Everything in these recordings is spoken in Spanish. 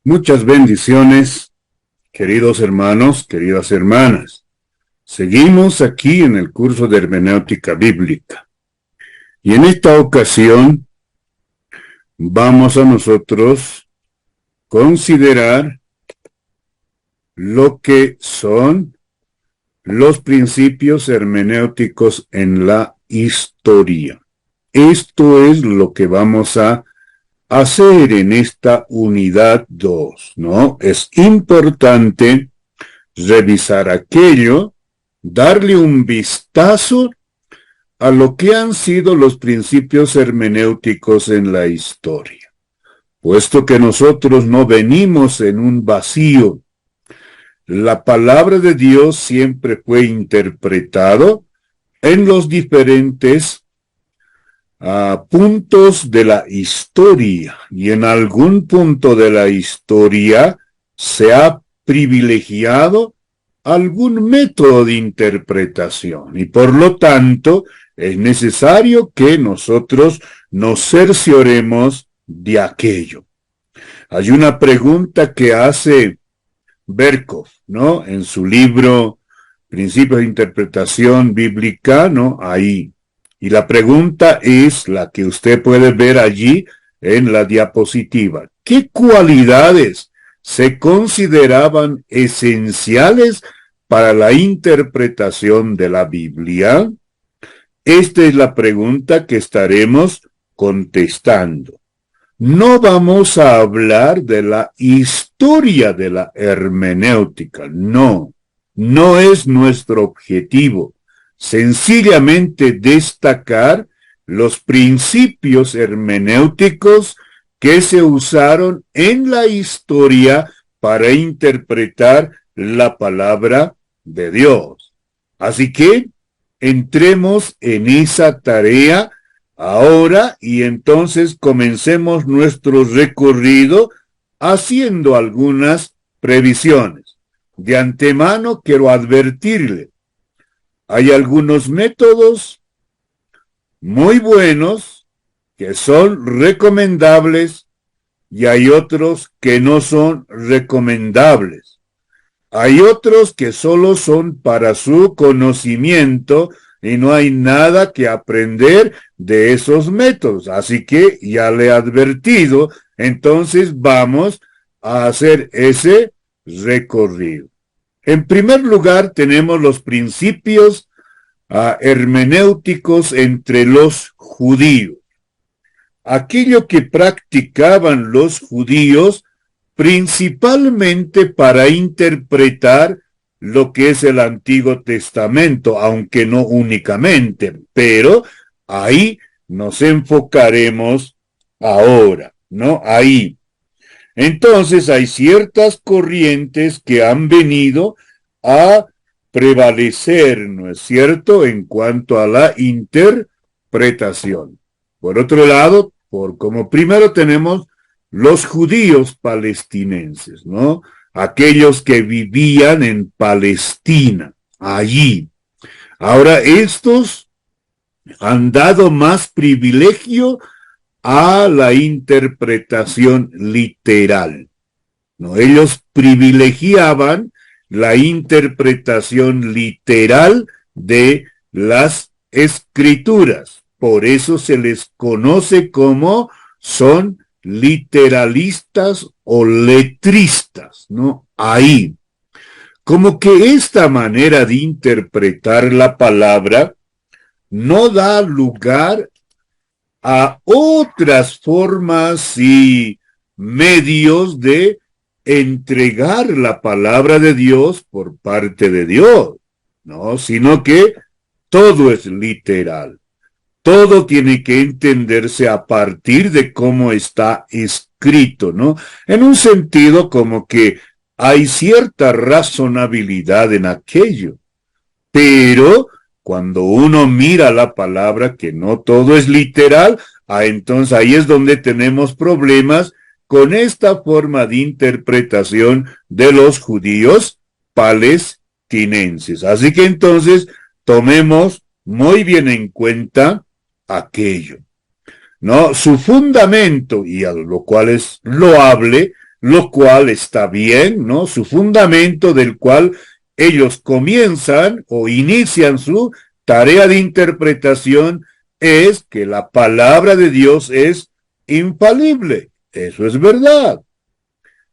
Muchas bendiciones, queridos hermanos, queridas hermanas. Seguimos aquí en el curso de hermenéutica bíblica. Y en esta ocasión vamos a nosotros considerar lo que son los principios hermenéuticos en la historia. Esto es lo que vamos a hacer en esta unidad 2, ¿no? Es importante revisar aquello, darle un vistazo a lo que han sido los principios hermenéuticos en la historia. Puesto que nosotros no venimos en un vacío, la palabra de Dios siempre fue interpretado en los diferentes puntos de la historia, y en algún punto de la historia se ha privilegiado algún método de interpretación, y por lo tanto es necesario que nosotros nos cercioremos de aquello. Hay una pregunta que hace Berkov, ¿no? En su libro Principios de Interpretación Bíblica, ¿no? Ahí. Y la pregunta es la que usted puede ver allí en la diapositiva. ¿Qué cualidades se consideraban esenciales para la interpretación de la Biblia? Esta es la pregunta que estaremos contestando. No vamos a hablar de la historia de la hermenéutica, no es nuestro objetivo. Sencillamente destacar los principios hermenéuticos que se usaron en la historia para interpretar la palabra de Dios. Así que entremos en esa tarea ahora y entonces comencemos nuestro recorrido haciendo algunas previsiones. De antemano quiero advertirle, hay algunos métodos muy buenos que son recomendables y hay otros que no son recomendables. Hay otros que solo son para su conocimiento y no hay nada que aprender de esos métodos. Así que ya le he advertido, entonces vamos a hacer ese recorrido. En primer lugar, tenemos los principios hermenéuticos entre los judíos. Aquello que practicaban los judíos principalmente para interpretar lo que es el Antiguo Testamento, aunque no únicamente, pero ahí nos enfocaremos ahora, ¿no? Ahí. Entonces hay ciertas corrientes que han venido a prevalecer, ¿no es cierto?, en cuanto a la interpretación. Por otro lado, como primero tenemos los judíos palestinenses, ¿no? Aquellos que vivían en Palestina, allí. Ahora, estos han dado más privilegio a la interpretación literal, ¿no? Ellos privilegiaban la interpretación literal de las escrituras. Por eso se les conoce como son literalistas o letristas, ¿no? Ahí. Como que esta manera de interpretar la palabra no da lugar a otras formas y medios de entregar la palabra de Dios por parte de Dios, ¿no? Sino que todo es literal. Todo tiene que entenderse a partir de cómo está escrito, ¿no? En un sentido como que hay cierta razonabilidad en aquello, pero cuando uno mira la palabra, que no todo es literal, entonces ahí es donde tenemos problemas con esta forma de interpretación de los judíos palestinenses. Así que entonces tomemos muy bien en cuenta aquello, ¿no? Su fundamento, y a lo cual es loable, lo cual está bien, ¿no? Su fundamento del cual ellos comienzan o inician su tarea de interpretación es que la palabra de Dios es infalible. Eso es verdad.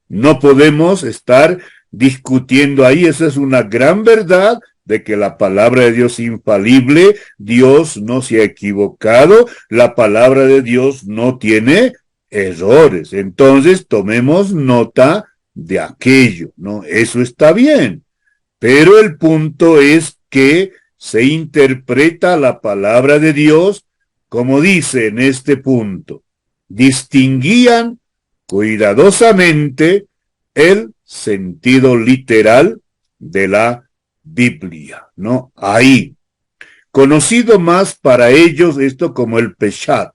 No podemos estar discutiendo ahí. Esa es una gran verdad de que la palabra de Dios es infalible. Dios no se ha equivocado. La palabra de Dios no tiene errores. Entonces tomemos nota de aquello, ¿no? Eso está bien. Pero el punto es que se interpreta la palabra de Dios como dice en este punto. Distinguían cuidadosamente el sentido literal de la Biblia, ¿no? Ahí. Conocido más para ellos esto como el Peshat,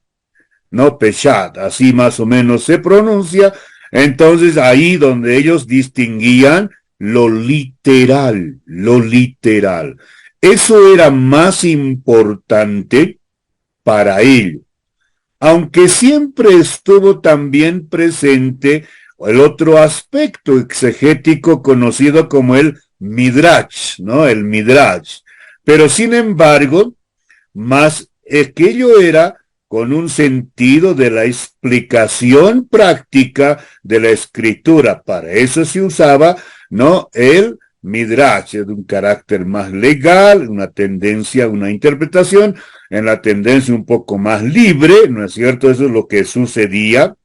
¿no? Peshat, así más o menos se pronuncia. Entonces ahí donde ellos distinguían lo literal, lo literal. Eso era más importante para ellos. Aunque siempre estuvo también presente el otro aspecto exegético conocido como el Midrash, ¿no? El Midrash. Pero sin embargo, más aquello era con un sentido de la explicación práctica de la escritura. Para eso se usaba, ¿no? El Midrash, de un carácter más legal, una tendencia, una interpretación, en la tendencia un poco más libre, ¿no es cierto? Eso es lo que sucedía.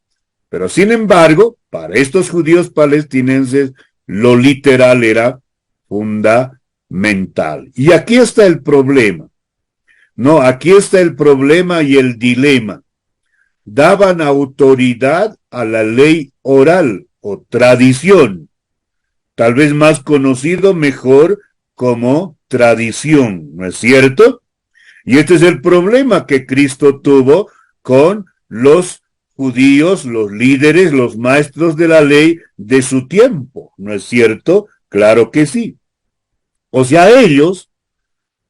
Pero sin embargo, para estos judíos palestinenses, lo literal era fundamental. Y aquí está el problema. No, aquí está el problema y el dilema. Daban autoridad a la ley oral o tradición, tal vez más conocido mejor como tradición, ¿no es cierto? Y este es el problema que Cristo tuvo con los judíos, los líderes, los maestros de la ley de su tiempo, ¿no es cierto? Claro que sí. O sea, ellos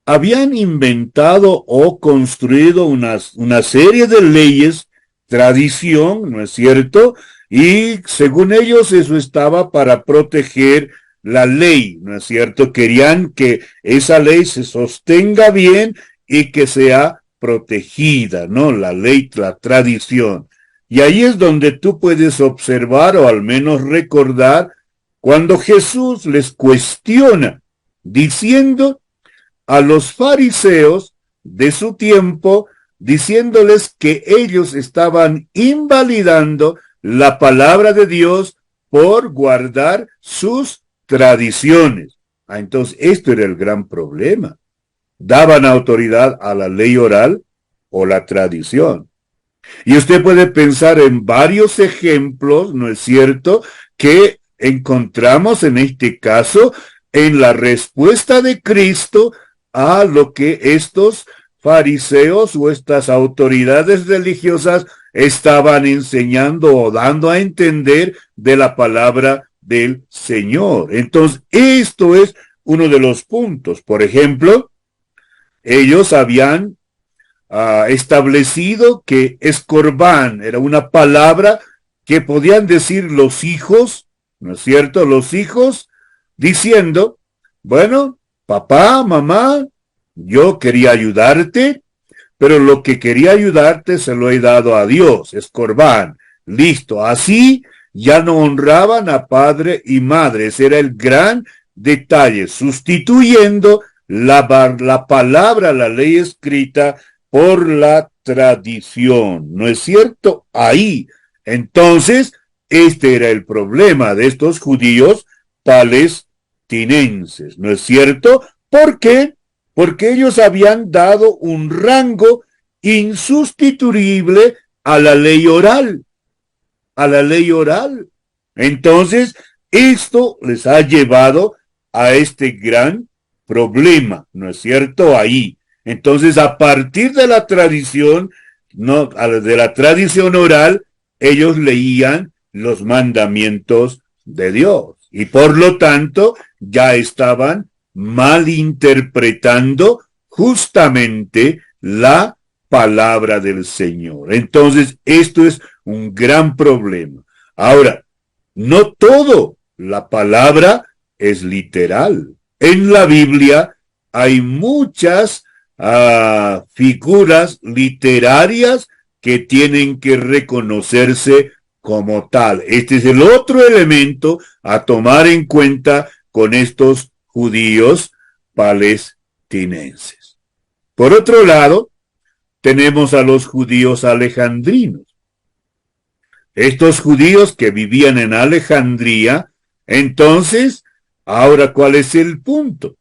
habían inventado o construido una serie de leyes, tradición, ¿no es cierto? Y según ellos eso estaba para proteger la ley, ¿no es cierto? Querían que esa ley se sostenga bien y que sea protegida, ¿no? La ley, la tradición. Y ahí es donde tú puedes observar o al menos recordar cuando Jesús les cuestiona diciendo a los fariseos de su tiempo, diciéndoles que ellos estaban invalidando la palabra de Dios por guardar sus tradiciones. Entonces, esto era el gran problema. Daban autoridad a la ley oral o la tradición. Y usted puede pensar en varios ejemplos, ¿no es cierto?, que encontramos en este caso en la respuesta de Cristo a lo que estos fariseos o estas autoridades religiosas estaban enseñando o dando a entender de la palabra del Señor. Entonces, esto es uno de los puntos. Por ejemplo, ellos habían establecido que escorbán era una palabra que podían decir los hijos, ¿no es cierto? Los hijos diciendo, bueno, papá, mamá, yo quería ayudarte, pero lo que quería ayudarte se lo he dado a Dios, escorbán. Listo, así ya no honraban a padre y madre. Ese era el gran detalle, sustituyendo la palabra, la ley escrita, por la tradición. ¿No es cierto? Ahí. Entonces, este era el problema de estos judíos palestinenses. ¿No es cierto? ¿Por qué? Porque ellos habían dado un rango insustituible a la ley oral. A la ley oral. Entonces, esto les ha llevado a este gran problema, ¿no es cierto? Ahí. Entonces, a partir de la tradición, no, de la tradición oral, ellos leían los mandamientos de Dios. Y por lo tanto, ya estaban malinterpretando justamente la palabra del Señor. Entonces, esto es un gran problema. Ahora, No todo la palabra es literal. En la Biblia hay muchas figuras literarias que tienen que reconocerse como tal. Este es el otro elemento a tomar en cuenta con estos judíos palestinenses. Por otro lado, tenemos a los judíos alejandrinos. Estos judíos que vivían en Alejandría, entonces, ahora, ¿cuál es el punto?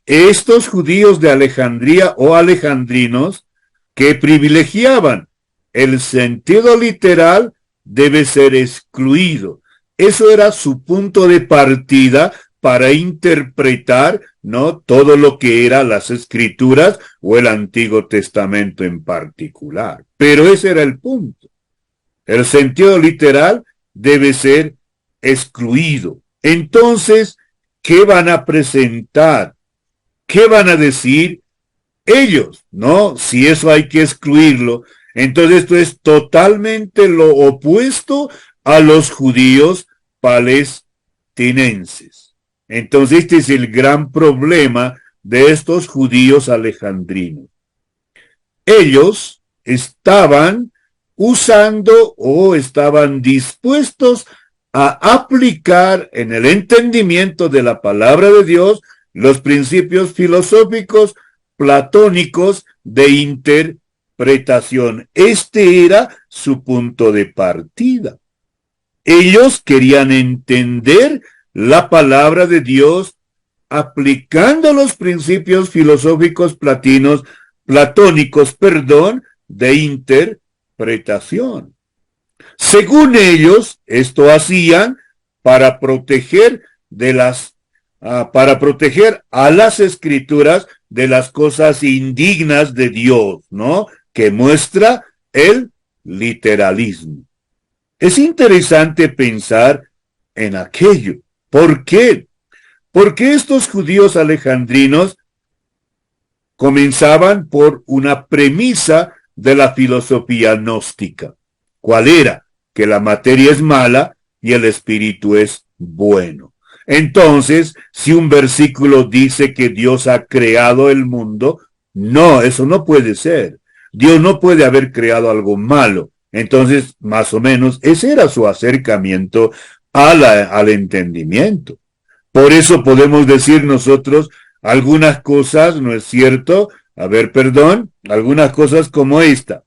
Estos judíos de Alejandría o alejandrinos que privilegiaban el sentido literal debe ser excluido. Eso era su punto de partida para interpretar, ¿no?, todo lo que eran las escrituras o el Antiguo Testamento en particular. Pero ese era el punto. El sentido literal debe ser excluido. Entonces, ¿qué van a presentar? ¿Qué van a decir ellos? ¿No? Si eso hay que excluirlo, entonces esto es totalmente lo opuesto a los judíos palestinenses. Entonces este es el gran problema de estos judíos alejandrinos. Ellos estaban usando o estaban dispuestos a aplicar en el entendimiento de la palabra de Dios los principios filosóficos platónicos de interpretación. Este era su punto de partida. Ellos querían entender la palabra de Dios aplicando los principios filosóficos platónicos, de interpretación. Según ellos, esto hacían para proteger a las escrituras de las cosas indignas de Dios, ¿no?, que muestra el literalismo. Es interesante pensar en aquello. ¿Por qué? Porque estos judíos alejandrinos comenzaban por una premisa de la filosofía gnóstica. ¿Cuál era? Que la materia es mala y el espíritu es bueno. Entonces, si un versículo dice que Dios ha creado el mundo, no, eso no puede ser. Dios no puede haber creado algo malo. Entonces, más o menos, ese era su acercamiento al entendimiento. Por eso podemos decir nosotros algunas cosas, ¿no es cierto? Algunas cosas como esta.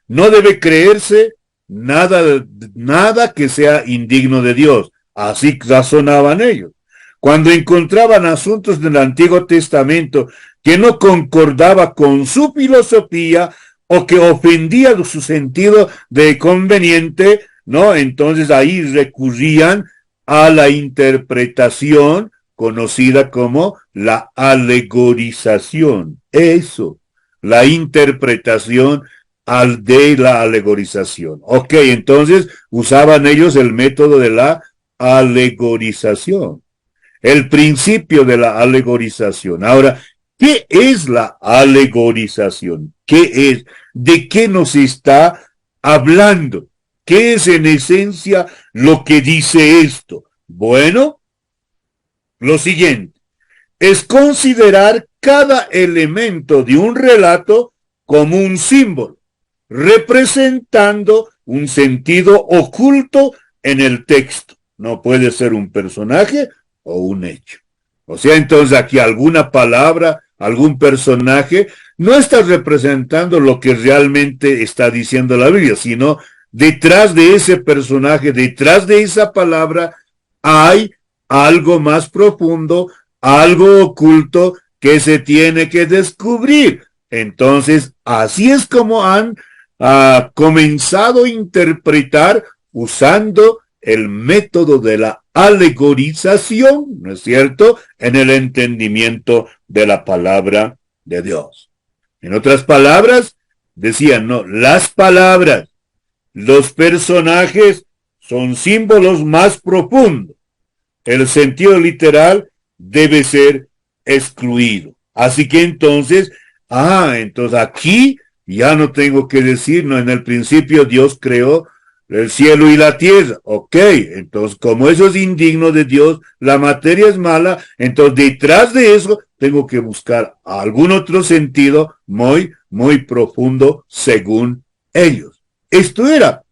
No debe creerse nada que sea indigno de Dios. Así razonaban ellos. Cuando encontraban asuntos del Antiguo Testamento que no concordaba con su filosofía o que ofendía su sentido de conveniente, ¿no?, entonces ahí recurrían a la interpretación conocida como la alegorización. Eso, la interpretación de la alegorización. Ok, entonces usaban ellos el método de la alegorización, el principio de la alegorización. Ahora, ¿qué es la alegorización? ¿Qué es? ¿De qué nos está hablando? ¿Qué es en esencia lo que dice esto? Bueno, lo siguiente es considerar cada elemento de un relato como un símbolo, representando un sentido oculto en el texto. No puede ser un personaje o un hecho. O sea, entonces aquí alguna palabra, algún personaje, no está representando lo que realmente está diciendo la Biblia, sino detrás de ese personaje, detrás de esa palabra, hay algo más profundo, algo oculto que se tiene que descubrir. Entonces, así es como han comenzado a interpretar usando el método de la alegorización, ¿no es cierto?, en el entendimiento de la palabra de Dios. En otras palabras, decían, no, las palabras, los personajes son símbolos más profundos. El sentido literal debe ser excluido. Así que entonces aquí ya no tengo que decir, no, en el principio Dios creó el cielo y la tierra. Ok, entonces como eso es indigno de Dios, la materia es mala, entonces detrás de eso tengo que buscar algún otro sentido muy, muy profundo según ellos. Esto era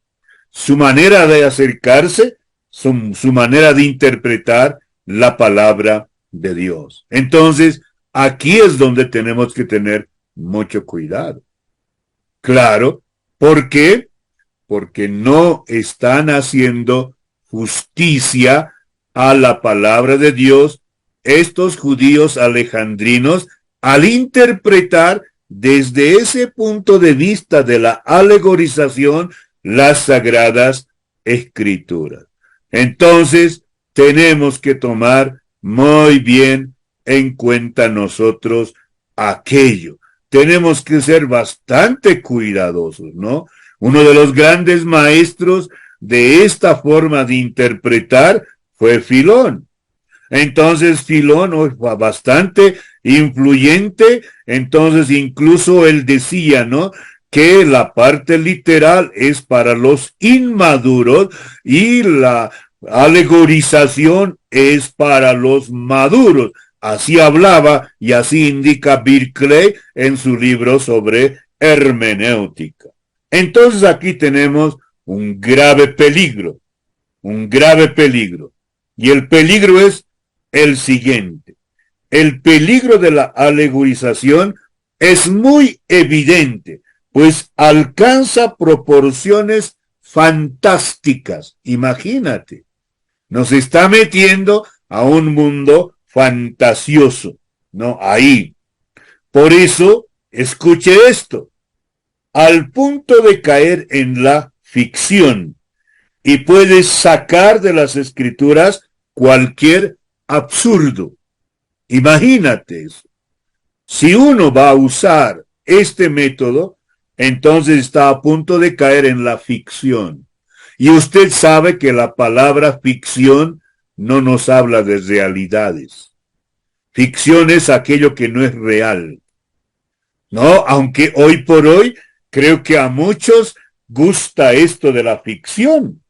su manera de acercarse, su manera de interpretar la palabra de Dios. Entonces, aquí es donde tenemos que tener mucho cuidado. Claro, ¿por qué? Porque no están haciendo justicia a la palabra de Dios estos judíos alejandrinos al interpretar desde ese punto de vista de la alegorización las sagradas escrituras. Entonces, tenemos que tomar muy bien en cuenta nosotros aquello. Tenemos que ser bastante cuidadosos, ¿no? Uno de los grandes maestros de esta forma de interpretar fue Filón. Entonces Filón fue bastante influyente, entonces incluso él decía, ¿no?, que la parte literal es para los inmaduros y la alegorización es para los maduros. Así hablaba y así indica Berkeley en su libro sobre hermenéutica. Entonces aquí tenemos un grave peligro, un grave peligro. Y el peligro es el siguiente. El peligro de la alegorización es muy evidente, pues alcanza proporciones fantásticas. Imagínate, nos está metiendo a un mundo fantasioso, ¿no? Ahí. Por eso, escuche esto, al punto de caer en la ficción y puedes sacar de las escrituras cualquier absurdo. Imagínate eso. Si uno va a usar este método, entonces está a punto de caer en la ficción. Y usted sabe que la palabra ficción no nos habla de realidades. Ficción es aquello que no es real. No, aunque hoy por hoy creo que a muchos gusta esto de la ficción,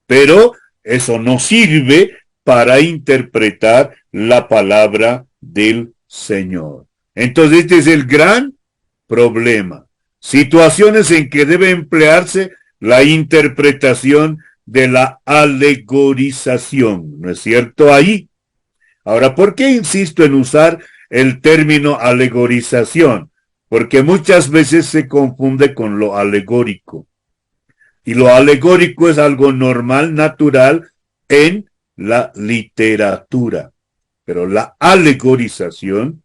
pero eso no sirve para interpretar la palabra del Señor. Entonces este es el gran problema. Situaciones en que debe emplearse la interpretación de la alegorización, ¿no es cierto? Ahí. Ahora, ¿por qué insisto en usar el término alegorización? Porque muchas veces se confunde con lo alegórico. Y lo alegórico es algo normal, natural en la literatura. Pero la alegorización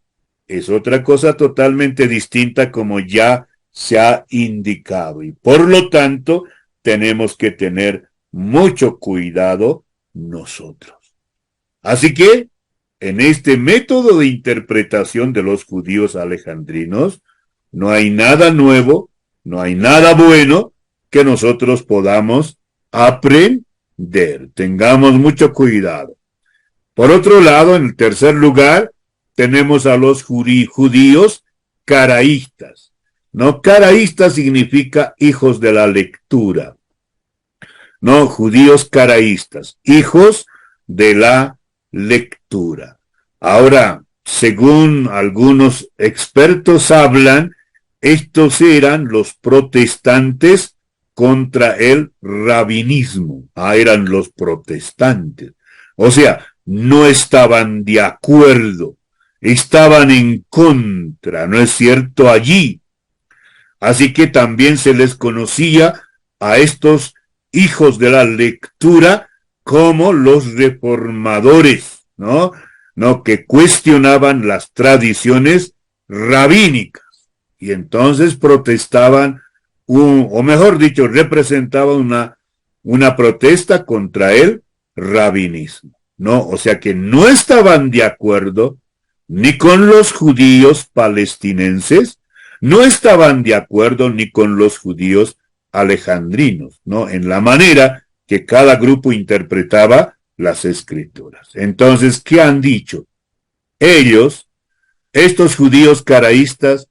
es otra cosa totalmente distinta, como ya se ha indicado. Y por lo tanto, tenemos que tener mucho cuidado nosotros. Así que, en este método de interpretación de los judíos alejandrinos, no hay nada nuevo, no hay nada bueno que nosotros podamos aprender. Tengamos mucho cuidado. Por otro lado, en el tercer lugar, tenemos a los judíos caraístas. No, caraísta significa hijos de la lectura. No, judíos caraístas, hijos de la lectura. Ahora, según algunos expertos hablan, estos eran los protestantes contra el rabinismo. Eran los protestantes. O sea, no estaban de acuerdo, estaban en contra, ¿no es cierto? Allí. Así que también se les conocía a estos hijos de la lectura como los reformadores, ¿no? No, que cuestionaban las tradiciones rabínicas y entonces protestaban, o mejor dicho, representaban una protesta contra el rabinismo, ¿no? O sea que no estaban de acuerdo ni con los judíos palestinenses, no estaban de acuerdo ni con los judíos alejandrinos, ¿no? En la manera que cada grupo interpretaba las escrituras. Entonces, ¿qué han dicho? Ellos, estos judíos caraístas,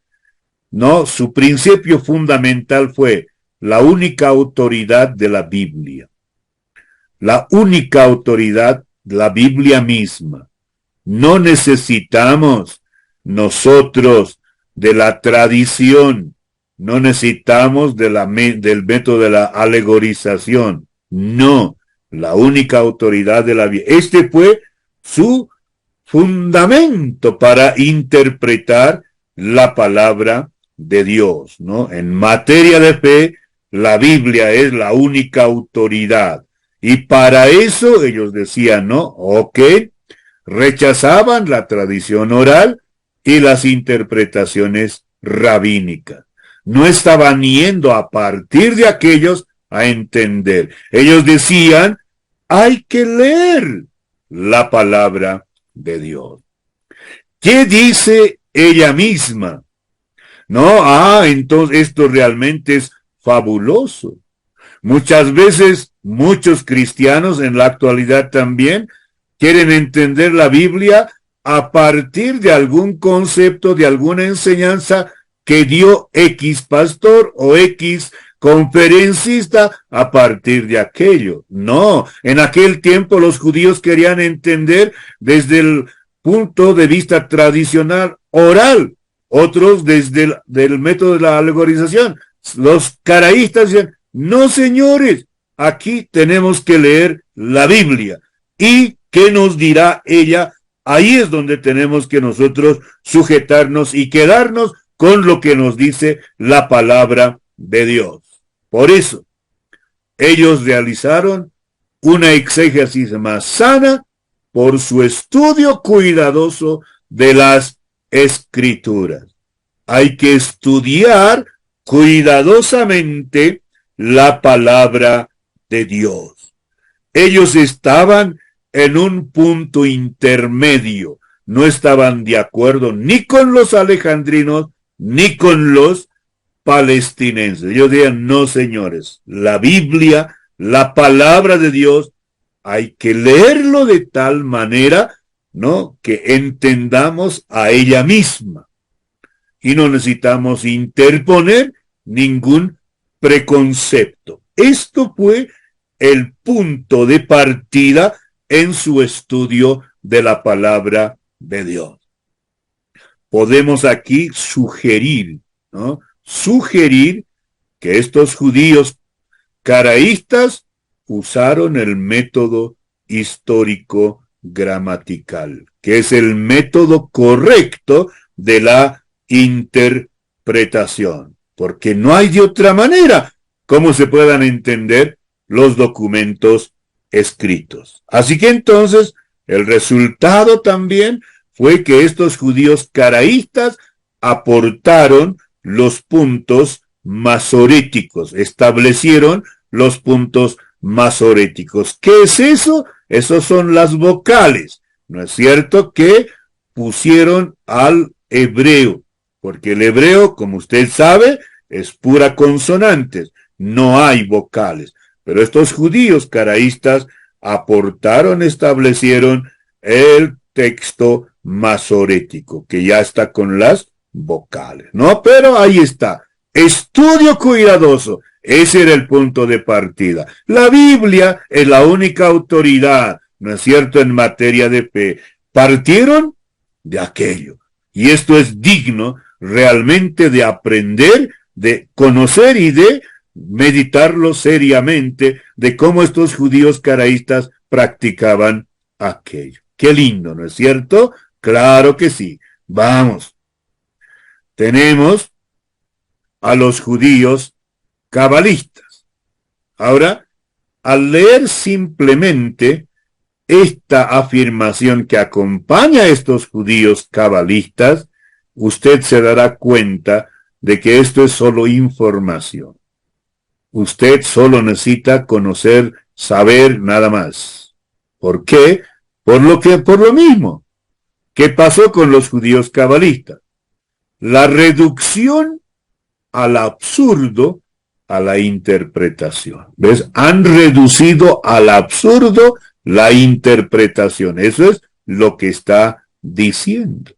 no, su principio fundamental fue la única autoridad de la Biblia. La única autoridad, la Biblia misma. No necesitamos nosotros de la tradición, no necesitamos del método de la alegorización. No, la única autoridad de la Biblia. Este fue su fundamento para interpretar la palabra de Dios, ¿no? En materia de fe, la Biblia es la única autoridad. Y para eso ellos decían, ¿no? Ok, rechazaban la tradición oral y las interpretaciones rabínicas. No estaban yendo a partir de aquellos a entender. Ellos decían, hay que leer la palabra de Dios. ¿Qué dice ella misma? No, entonces esto realmente es fabuloso. Muchas veces, muchos cristianos en la actualidad también quieren entender la Biblia a partir de algún concepto, de alguna enseñanza que dio X pastor o X conferencista a partir de aquello. No, en aquel tiempo los judíos querían entender desde el punto de vista tradicional oral, otros desde el método de la alegorización. Los caraístas decían, no señores, aquí tenemos que leer la Biblia. ¿Y qué nos dirá ella? Ahí es donde tenemos que nosotros sujetarnos y quedarnos con lo que nos dice la palabra de Dios. Por eso, ellos realizaron una exégesis más sana por su estudio cuidadoso de las Escrituras. Hay que estudiar cuidadosamente la palabra de Dios. Ellos estaban en un punto intermedio. No estaban de acuerdo ni con los alejandrinos ni con los palestinenses. Ellos decían, no señores, la Biblia, la palabra de Dios, hay que leerlo de tal manera, ¿no?, que entendamos a ella misma. Y no necesitamos interponer ningún preconcepto. Esto fue el punto de partida en su estudio de la palabra de Dios. Podemos aquí sugerir, ¿no?, sugerir que estos judíos caraístas usaron el método histórico gramatical, que es el método correcto de la interpretación, porque no hay de otra manera cómo se puedan entender los documentos escritos. Así que entonces el resultado también fue que estos judíos caraístas aportaron los puntos masoréticos, establecieron los puntos masoréticos. ¿Qué es eso? Esos son las vocales, ¿no es cierto?, que pusieron al hebreo, porque el hebreo, como usted sabe, es pura consonantes, no hay vocales. Pero estos judíos caraístas aportaron, establecieron el texto masorético, que ya está con las vocales, ¿no? Pero ahí está. Estudio cuidadoso. Ese era el punto de partida. La Biblia es la única autoridad, ¿no es cierto?, en materia de fe. Partieron de aquello. Y esto es digno realmente de aprender, de conocer y de meditarlo seriamente, de cómo estos judíos caraístas practicaban aquello. Qué lindo, ¿no es cierto? Claro que sí. Vamos. Tenemos a los judíos cabalistas. Ahora, al leer simplemente esta afirmación que acompaña a estos judíos cabalistas, usted se dará cuenta de que esto es solo información. Usted solo necesita conocer, saber, nada más. ¿Por qué? Por lo mismo. ¿Qué pasó con los judíos cabalistas? La reducción al absurdo a la interpretación. ¿Ves? Han reducido al absurdo la interpretación. Eso es lo que está diciendo.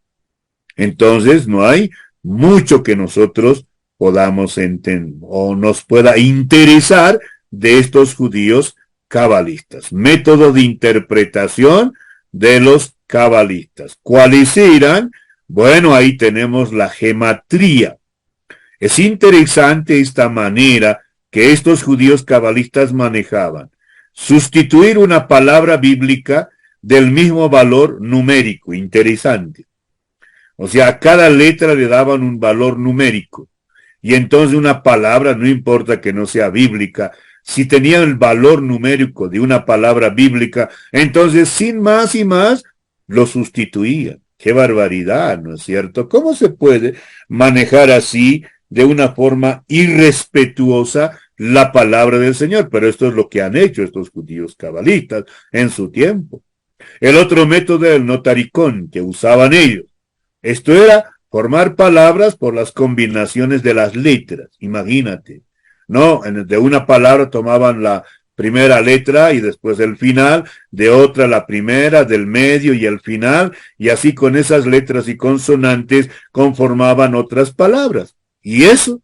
Entonces no hay mucho que nosotros podamos entender o nos pueda interesar de estos judíos cabalistas. Método de interpretación de los cabalistas. ¿Cuáles eran? Bueno, ahí tenemos la gematría. Es interesante esta manera que estos judíos cabalistas manejaban. Sustituir una palabra bíblica del mismo valor numérico. Interesante. O sea, a cada letra le daban un valor numérico. Y entonces una palabra, no importa que no sea bíblica, si tenía el valor numérico de una palabra bíblica, entonces sin más y más lo sustituían. ¡Qué barbaridad!, ¿no es cierto? ¿Cómo se puede manejar así de una forma irrespetuosa la palabra del Señor? Pero esto es lo que han hecho estos judíos cabalistas en su tiempo. El otro método era el notaricón que usaban ellos. Esto era formar palabras por las combinaciones de las letras. Imagínate, ¿no? De una palabra tomaban la primera letra y después el final, de otra la primera, del medio y el final, y así con esas letras y consonantes conformaban otras palabras. Y eso,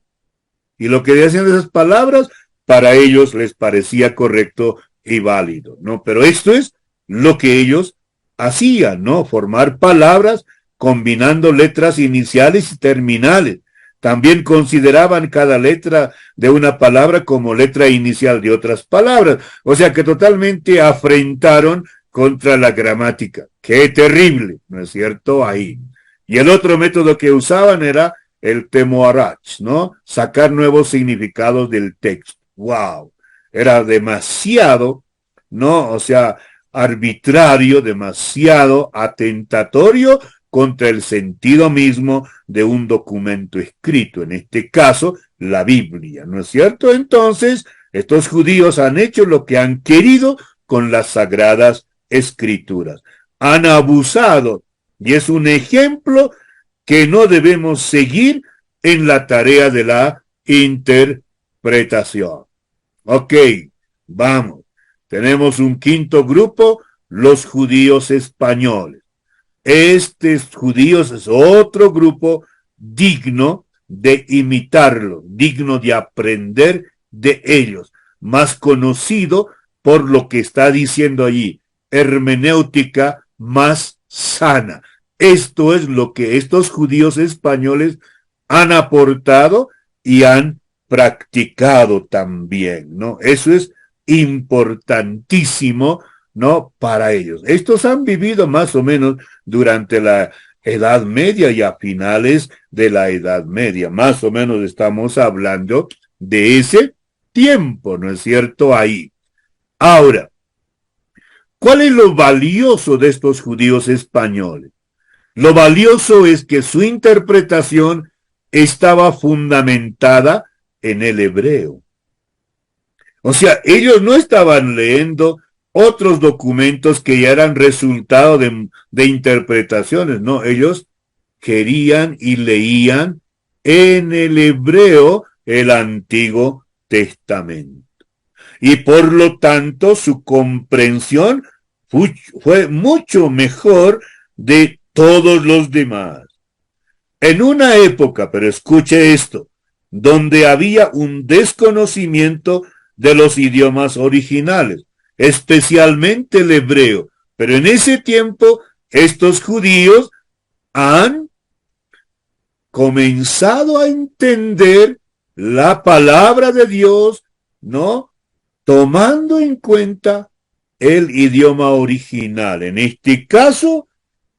y lo que decían esas palabras, para ellos les parecía correcto y válido, ¿no? Pero esto es lo que ellos hacían, ¿no? Formar palabras combinando letras iniciales y terminales. También consideraban cada letra de una palabra como letra inicial de otras palabras. O sea que totalmente afrentaron contra la gramática. ¡Qué terrible! ¿No es cierto? Ahí. Y el otro método que usaban era el temoarach, ¿no? Sacar nuevos significados del texto. ¡Wow! Era demasiado, ¿no? O sea, arbitrario, demasiado atentatorio contra el sentido mismo de un documento escrito, en este caso, la Biblia, ¿no es cierto? Entonces, estos judíos han hecho lo que han querido con las sagradas escrituras. Han abusado, y es un ejemplo que no debemos seguir en la tarea de la interpretación. Ok, vamos. Tenemos un quinto grupo, los judíos españoles. Estos judíos es otro grupo digno de imitarlo, digno de aprender de ellos, más conocido por lo que está diciendo allí, hermenéutica más sana. Esto es lo que estos judíos españoles han aportado y han practicado también, ¿no? Eso es importantísimo, ¿no? Para ellos. Estos han vivido más o menos durante la Edad Media y a finales de la Edad Media. Más o menos estamos hablando de ese tiempo, ¿no es cierto? Ahí. Ahora, ¿cuál es lo valioso de estos judíos españoles? Lo valioso es que su interpretación estaba fundamentada en el hebreo. O sea, ellos no estaban leyendo otros documentos que ya eran resultado de interpretaciones, no, ellos querían y leían en el hebreo el Antiguo Testamento. Y por lo tanto su comprensión fue mucho mejor de todos los demás. En una época, pero escuche esto, donde había un desconocimiento de los idiomas originales, especialmente el hebreo. Pero en ese tiempo, estos judíos han comenzado a entender la palabra de Dios, ¿no? Tomando en cuenta el idioma original, en este caso,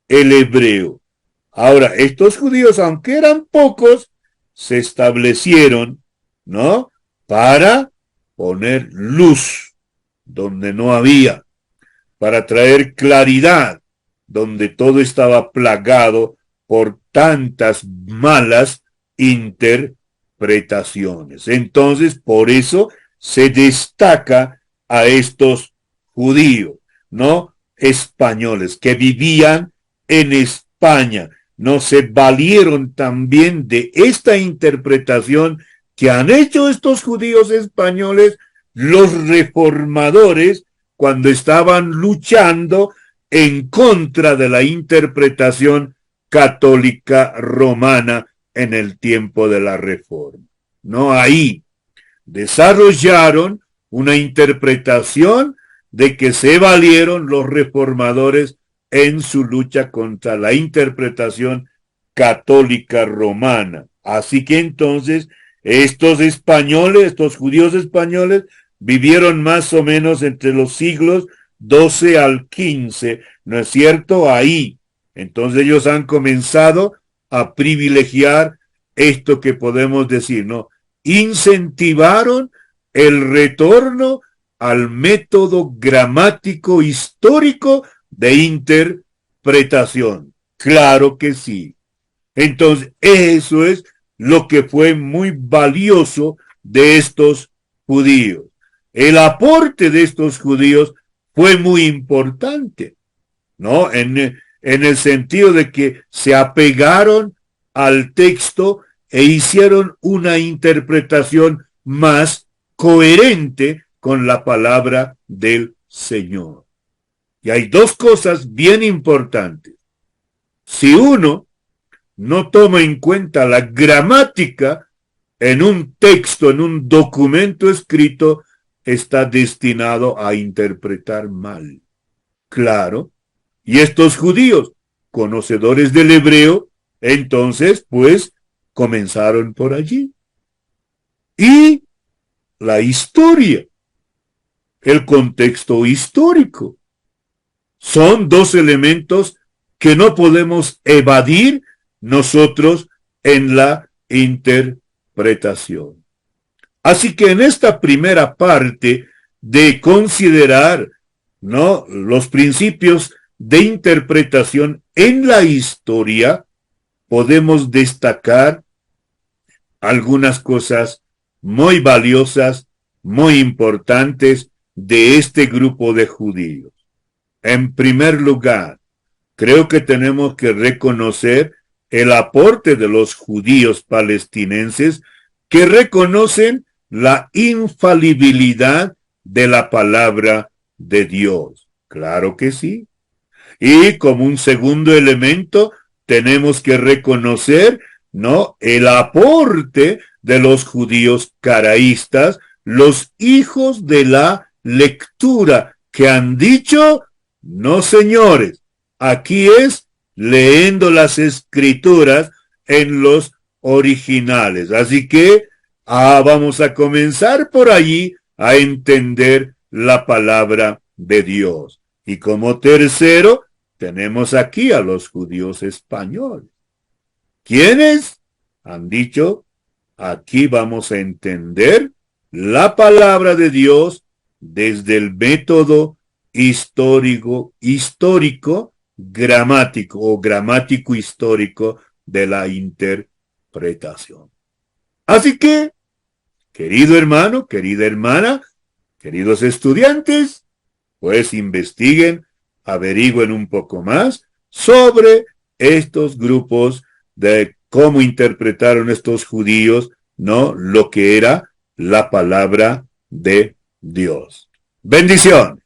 el hebreo. Ahora, estos judíos, aunque eran pocos, se establecieron, ¿no? Para poner luz donde no había, para traer claridad donde todo estaba plagado por tantas malas interpretaciones. Entonces, por eso se destaca a estos judíos, ¿no? Españoles que vivían en España, no se valieron también de esta interpretación que han hecho estos judíos españoles, los reformadores, cuando estaban luchando en contra de la interpretación católica romana en el tiempo de la Reforma. No, ahí desarrollaron una interpretación de que se valieron los reformadores en su lucha contra la interpretación católica romana. Así que entonces estos españoles, estos judíos españoles, vivieron más o menos entre los siglos XII al XV, ¿no es cierto? Ahí. Entonces ellos han comenzado a privilegiar esto que podemos decir, ¿no? Incentivaron el retorno al método gramático histórico de interpretación. Claro que sí. Entonces, eso es lo que fue muy valioso de estos judíos. El aporte de estos judíos fue muy importante, ¿no? En el sentido de que se apegaron al texto e hicieron una interpretación más coherente con la palabra del Señor. Y hay dos cosas bien importantes. Si uno no toma en cuenta la gramática en un texto, en un documento escrito, está destinado a interpretar mal. Claro. Y estos judíos, conocedores del hebreo, entonces, pues, comenzaron por allí. Y la historia, el contexto histórico, son dos elementos que no podemos evadir nosotros en la interpretación. Así que en esta primera parte de considerar, ¿no?, los principios de interpretación en la historia, podemos destacar algunas cosas muy valiosas, muy importantes de este grupo de judíos. En primer lugar, creo que tenemos que reconocer el aporte de los judíos palestinenses que reconocen la infalibilidad de la palabra de Dios. Claro que sí. Y como un segundo elemento, tenemos que reconocer, ¿no?, el aporte de los judíos caraístas, los hijos de la lectura, que han dicho, no señores, aquí es leyendo las escrituras en los originales. Así que vamos a comenzar por allí a entender la palabra de Dios. Y como tercero, tenemos aquí a los judíos españoles. ¿Quiénes? Han dicho, aquí vamos a entender la palabra de Dios desde el método histórico, gramático o gramático histórico de la interpretación. Así que, querido hermano, querida hermana, queridos estudiantes, pues investiguen, averigüen un poco más sobre estos grupos, de cómo interpretaron estos judíos, ¿no?, lo que era la palabra de Dios. Bendición.